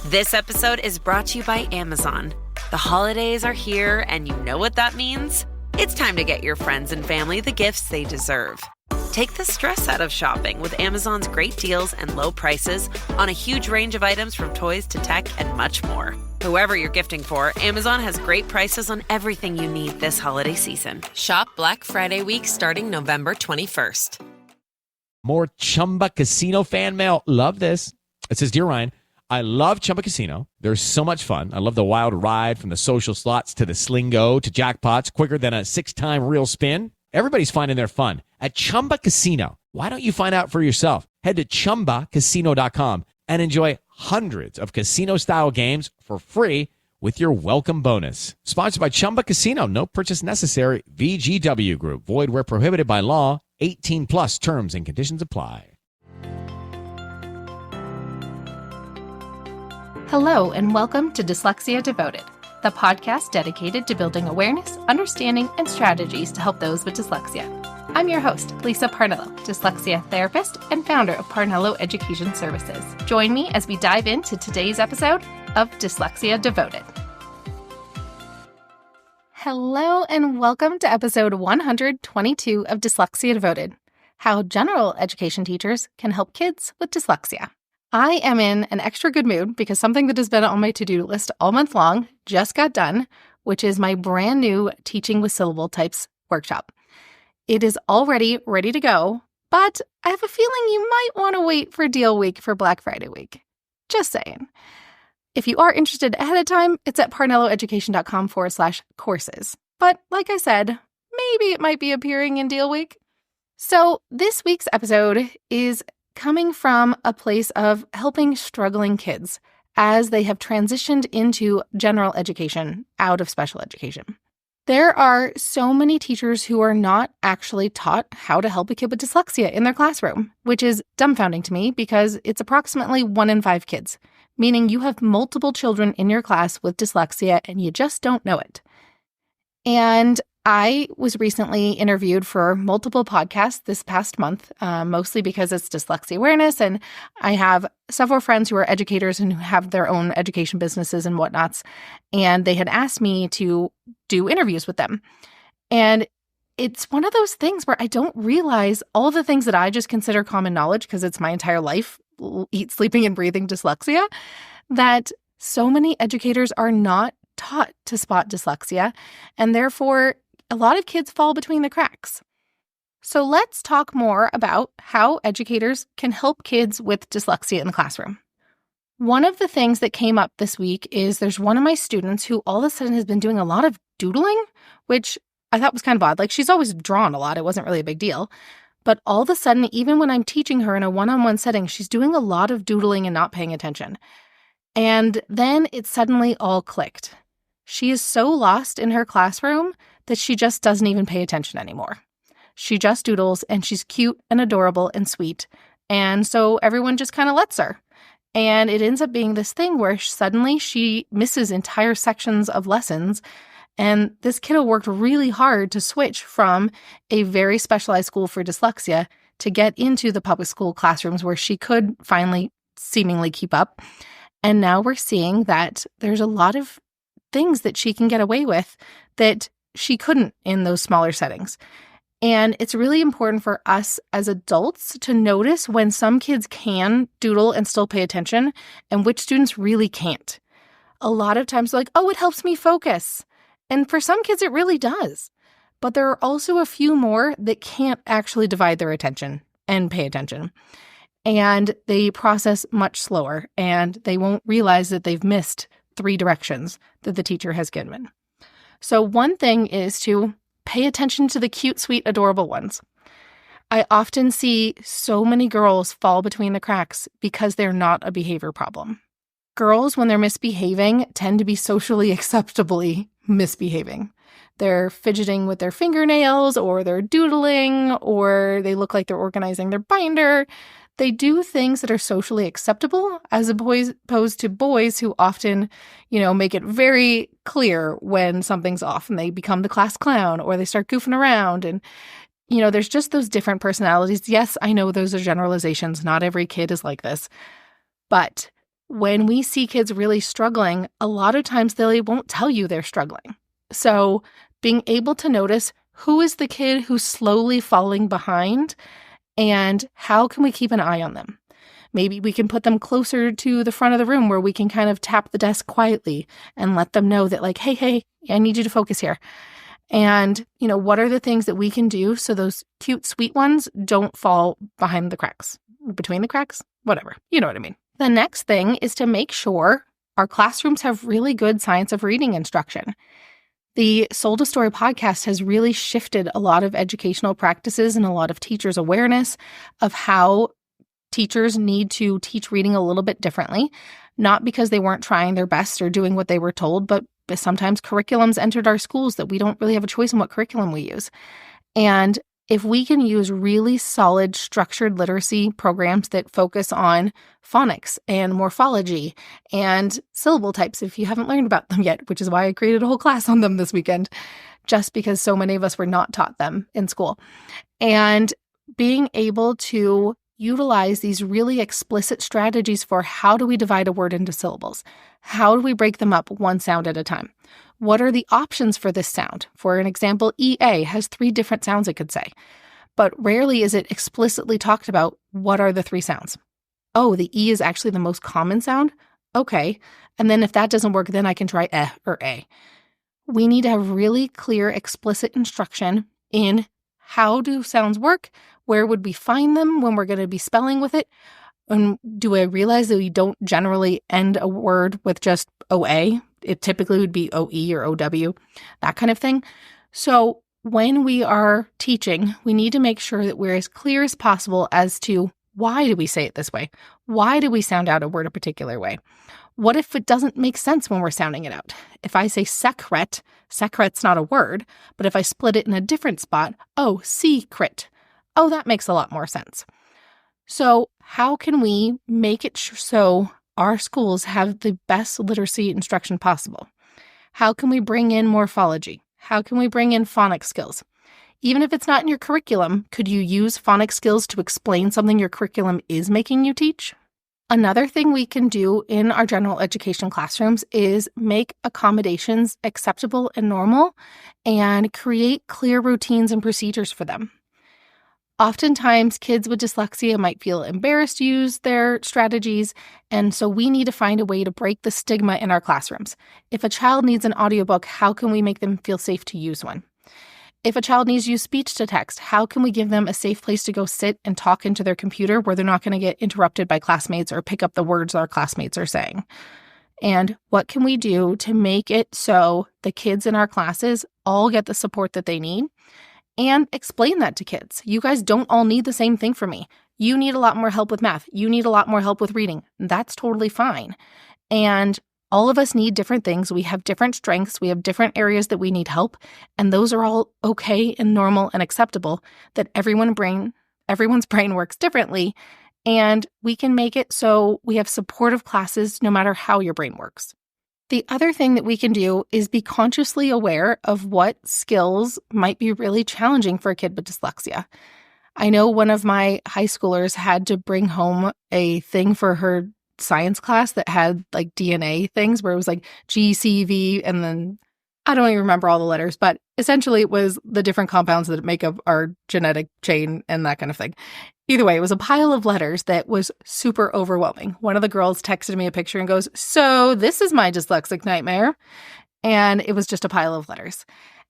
This episode is brought to you by Amazon. The holidays are here, and you know what that means? It's time to get your friends and family the gifts they deserve. Take the stress out of shopping with Amazon's great deals and low prices on a huge range of items from toys to tech and much more. Whoever you're gifting for, Amazon has great prices on everything you need this holiday season. Shop Black Friday week starting November 21st. More Chumba Casino fan mail. Love this. It says, Dear Ryan, I love Chumba Casino. There's so much fun. I love the wild ride from the social slots to the Slingo to jackpots quicker than a 6-time real spin. Everybody's finding their fun at Chumba Casino. Why don't you find out for yourself? Head to ChumbaCasino.com and enjoy hundreds of casino-style games for free with your welcome bonus. Sponsored by Chumba Casino. No purchase necessary. VGW Group. Void where prohibited by law. 18 plus terms and conditions apply. Hello, and welcome to Dyslexia Devoted, the podcast dedicated to building awareness, understanding, and strategies to help those with dyslexia. I'm your host, Lisa Parnello, dyslexia therapist and founder of Parnello Education Services. Join me as we dive into today's episode of Dyslexia Devoted. Hello, and welcome to episode 122 of Dyslexia Devoted, how general education teachers can help kids with dyslexia. I am in an extra good mood because something that has been on my to-do list all month long just got done, which is my brand new Teaching with Syllable Types workshop. It is already ready to go, but I have a feeling you might want to wait for deal week for Black Friday week. Just saying. If you are interested ahead of time, it's at parnelloeducation.com/courses. But like I said, maybe it might be appearing in deal week. So this week's episode is coming from a place of helping struggling kids as they have transitioned into general education out of special education. There are so many teachers who are not actually taught how to help a kid with dyslexia in their classroom, which is dumbfounding to me because it's approximately 1 in 5 kids, meaning you have multiple children in your class with dyslexia and you just don't know it. And I was recently interviewed for multiple podcasts this past month, mostly because it's dyslexia awareness, and I have several friends who are educators and who have their own education businesses and whatnots, and they had asked me to do interviews with them. And it's one of those things where I don't realize all the things that I just consider common knowledge because it's my entire life, eat, sleeping, and breathing dyslexia, that so many educators are not taught to spot dyslexia, and therefore a lot of kids fall between the cracks. So let's talk more about how educators can help kids with dyslexia in the classroom. One of the things that came up this week is there's one of my students who all of a sudden has been doing a lot of doodling, which I thought was kind of odd. Like, she's always drawn a lot. It wasn't really a big deal. But all of a sudden, even when I'm teaching her in a one-on-one setting, she's doing a lot of doodling and not paying attention. And then it suddenly all clicked. She is so lost in her classroom that she just doesn't even pay attention anymore. She just doodles, and she's cute and adorable and sweet. And so everyone just kind of lets her. And it ends up being this thing where suddenly she misses entire sections of lessons. And this kiddo worked really hard to switch from a very specialized school for dyslexia to get into the public school classrooms where she could finally seemingly keep up. And now we're seeing that there's a lot of things that she can get away with that she couldn't in those smaller settings. And it's really important for us as adults to notice when some kids can doodle and still pay attention and which students really can't. A lot of times they're like, oh, it helps me focus. And for some kids, it really does. But there are also a few more that can't actually divide their attention and pay attention. And they process much slower, and they won't realize that they've missed 3 directions that the teacher has given. So one thing is to pay attention to the cute, sweet, adorable ones. I often see so many girls fall between the cracks because they're not a behavior problem. Girls, when they're misbehaving, tend to be socially acceptably misbehaving. They're fidgeting with their fingernails, or they're doodling, or they look like they're organizing their binder. They do things that are socially acceptable as opposed to boys who often, make it very clear when something's off and they become the class clown or they start goofing around. And, there's just those different personalities. Yes, I know those are generalizations. Not every kid is like this. But when we see kids really struggling, a lot of times they won't tell you they're struggling. So being able to notice who is the kid who's slowly falling behind and how can we keep an eye on them? Maybe we can put them closer to the front of the room where we can kind of tap the desk quietly and let them know that like, hey, I need you to focus here. And, what are the things that we can do so those cute, sweet ones don't fall behind the cracks, between the cracks, whatever. You know what I mean? The next thing is to make sure our classrooms have really good science of reading instruction. The Sold a Story podcast has really shifted a lot of educational practices and a lot of teachers' awareness of how teachers need to teach reading a little bit differently, not because they weren't trying their best or doing what they were told, but sometimes curriculums entered our schools that we don't really have a choice in what curriculum we use. And if we can use really solid structured literacy programs that focus on phonics and morphology and syllable types, if you haven't learned about them yet, which is why I created a whole class on them this weekend, just because so many of us were not taught them in school. And being able to utilize these really explicit strategies for how do we divide a word into syllables? How do we break them up one sound at a time? What are the options for this sound? For an example, EA has 3 different sounds it could say, but rarely is it explicitly talked about what are the 3 sounds. Oh, the E is actually the most common sound? Okay. And then if that doesn't work, then I can try or A. We need to have really clear, explicit instruction in how do sounds work? Where would we find them when we're going to be spelling with it? And do I realize that we don't generally end a word with just OA? It typically would be OE or OW, that kind of thing. So when we are teaching, we need to make sure that we're as clear as possible as to why do we say it this way? Why do we sound out a word a particular way? What if it doesn't make sense when we're sounding it out? If I say secret, secret's not a word, but if I split it in a different spot, oh, secret. Oh, that makes a lot more sense. So how can we make it so our schools have the best literacy instruction possible? How can we bring in morphology? How can we bring in phonics skills? Even if it's not in your curriculum, could you use phonics skills to explain something your curriculum is making you teach? Another thing we can do in our general education classrooms is make accommodations acceptable and normal and create clear routines and procedures for them. Oftentimes, kids with dyslexia might feel embarrassed to use their strategies, and so we need to find a way to break the stigma in our classrooms. If a child needs an audiobook, how can we make them feel safe to use one? If a child needs to use speech to text, how can we give them a safe place to go sit and talk into their computer where they're not going to get interrupted by classmates or pick up the words our classmates are saying? And what can we do to make it so the kids in our classes all get the support that they need? And explain that to kids. You guys don't all need the same thing from me. You need a lot more help with math. You need a lot more help with reading. That's totally fine. And all of us need different things. We have different strengths. We have different areas that we need help. And those are all okay and normal and acceptable, that everyone's brain works differently. And we can make it so we have supportive classes no matter how your brain works. The other thing that we can do is be consciously aware of what skills might be really challenging for a kid with dyslexia. I know one of my high schoolers had to bring home a thing for her science class that had like DNA things where it was like G, C, V, and then I don't even remember all the letters, but essentially it was the different compounds that make up our genetic chain and that kind of thing. Either way, it was a pile of letters that was super overwhelming. One of the girls texted me a picture and goes, "So this is my dyslexic nightmare." And it was just a pile of letters.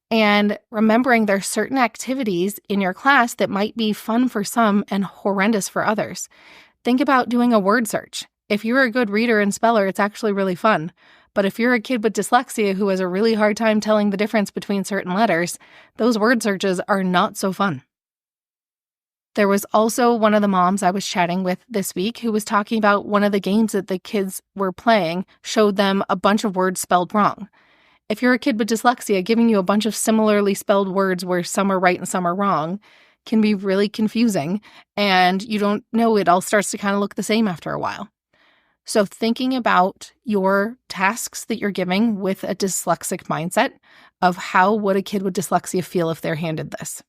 And remembering there's certain activities in your class that might be fun for some and horrendous for others. Think about doing a word search. If you're a good reader and speller, it's actually really fun. But if you're a kid with dyslexia who has a really hard time telling the difference between certain letters, those word searches are not so fun. There was also one of the moms I was chatting with this week who was talking about one of the games that the kids were playing showed them a bunch of words spelled wrong. If you're a kid with dyslexia, giving you a bunch of similarly spelled words where some are right and some are wrong can be really confusing, and you don't know, it all starts to kind of look the same after a while. So thinking about your tasks that you're giving with a dyslexic mindset of how would a kid with dyslexia feel if they're handed this?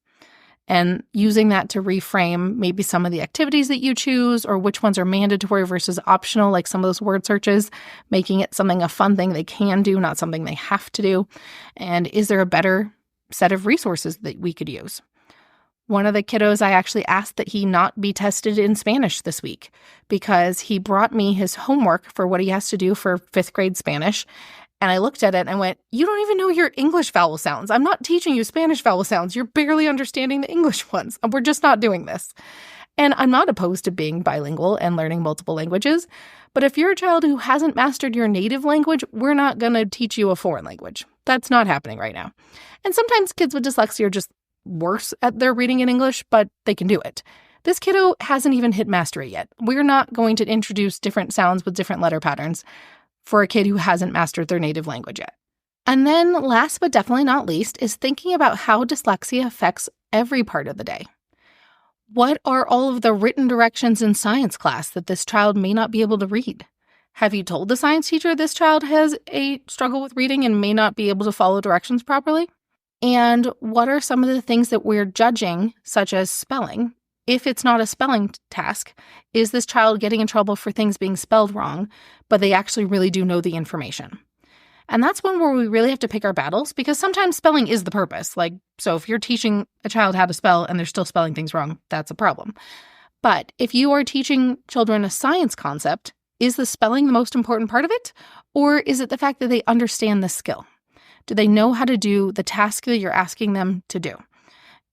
and using that to reframe maybe some of the activities that you choose or which ones are mandatory versus optional, like some of those word searches, making it a fun thing they can do, not something they have to do. And is there a better set of resources that we could use? One of the kiddos, I actually asked that he not be tested in Spanish this week because he brought me his homework for what he has to do for 5th grade Spanish. And I looked at it and I went, you don't even know your English vowel sounds. I'm not teaching you Spanish vowel sounds. You're barely understanding the English ones. We're just not doing this. And I'm not opposed to being bilingual and learning multiple languages. But if you're a child who hasn't mastered your native language, we're not going to teach you a foreign language. That's not happening right now. And sometimes kids with dyslexia are just worse at their reading in English, but they can do it. This kiddo hasn't even hit mastery yet. We're not going to introduce different sounds with different letter patterns for a kid who hasn't mastered their native language yet. And then last but definitely not least is thinking about how dyslexia affects every part of the day. What are all of the written directions in science class that this child may not be able to read? Have you told the science teacher this child has a struggle with reading and may not be able to follow directions properly? And what are some of the things that we're judging, such as spelling? If it's not a spelling task, is this child getting in trouble for things being spelled wrong, but they actually really do know the information? And that's one where we really have to pick our battles because sometimes spelling is the purpose. So if you're teaching a child how to spell and they're still spelling things wrong, that's a problem. But if you are teaching children a science concept, is the spelling the most important part of it? Or is it the fact that they understand the skill? Do they know how to do the task that you're asking them to do?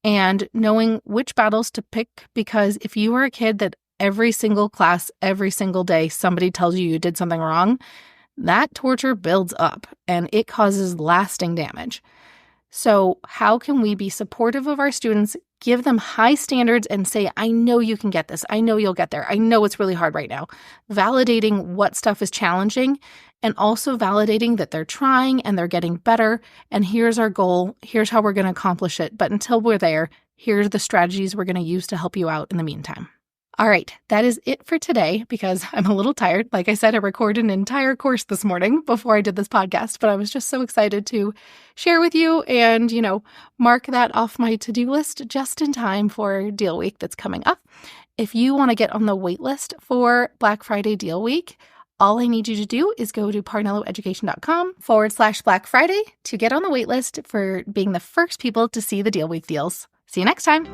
And knowing which battles to pick, because if you are a kid that every single class, every single day, somebody tells you did something wrong, that torture builds up and it causes lasting damage. So how can we be supportive of our students, give them high standards and say, I know you can get this. I know you'll get there. I know it's really hard right now. Validating what stuff is challenging and also validating that they're trying and they're getting better. And here's our goal. Here's how we're going to accomplish it. But until we're there, here's the strategies we're going to use to help you out in the meantime. All right, that is it for today because I'm a little tired. Like I said, I recorded an entire course this morning before I did this podcast, but I was just so excited to share with you and, mark that off my to-do list just in time for Deal Week that's coming up. If you want to get on the wait list for Black Friday Deal Week, all I need you to do is go to parnelloeducation.com/Black Friday to get on the wait list for being the first people to see the Deal Week deals. See you next time.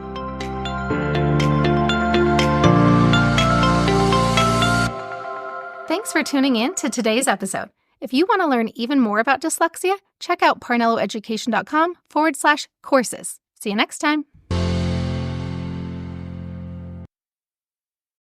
Thanks for tuning in to today's episode. If you want to learn even more about dyslexia, check out parnelloeducation.com/courses. See you next time.